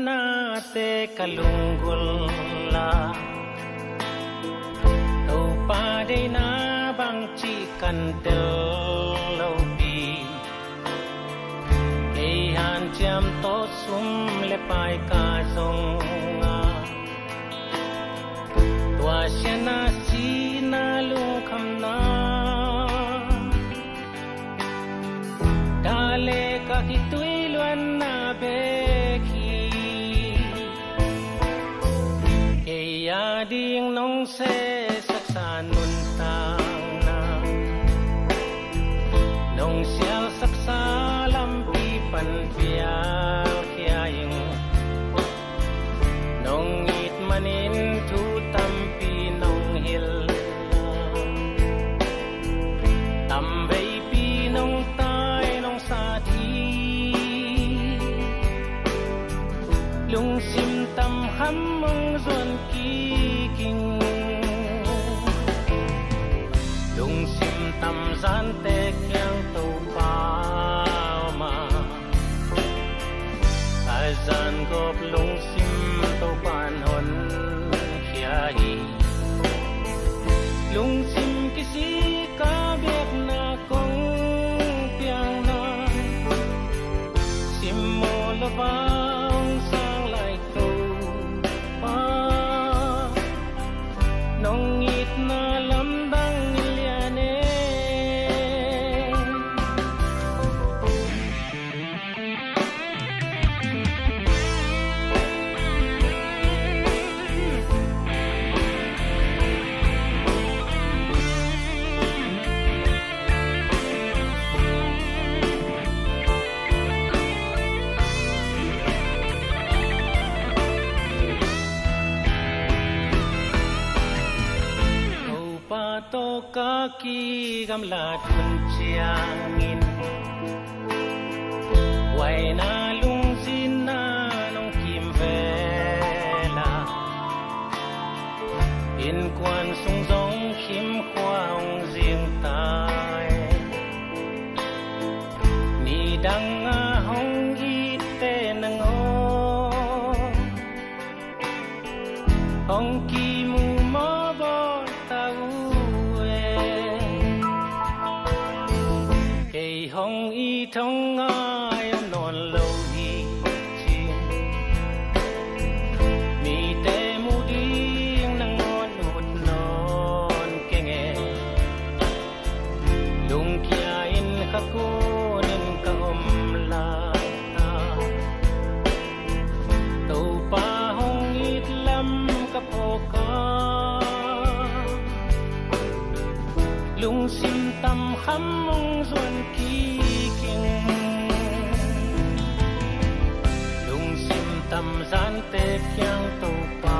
na te kalunggula tau pa de na bang chi kan tel lo pi ke han cham to sum le pai ka song a tua shana si na lu kham na dale ka ki tui luan na be khi ke ya ding nong se sak sa nun tang na nong sial sak sa lam pi pan pia kya ing nong it manin tu tam pi nong hil tam vei pi nong tai nong sa thi lung sim tam ham mong zuan ki king lung sim tam zan te kyang to pa ma ai zan gop lung sim to pan hon khia hi lung sim kisi ka bek na kong piang na sim mo la bang sang lai to pa nong it na lam dang liane to ka ki gam la thun chiang in wai na lung sin na nong kim ve la in quan sung dong kim khoang riêng tai ni dang a hong i te nang o hong ki mu mo bo tau hong y thong ai non lâu hi chi mi te mu ding nang ngon ut non ke nge lung kia in kha ko nin ka om la ta to pa hong it lam ka po ka lung sim tam kham mong zuan ki lung sim tam zan te kyang to pa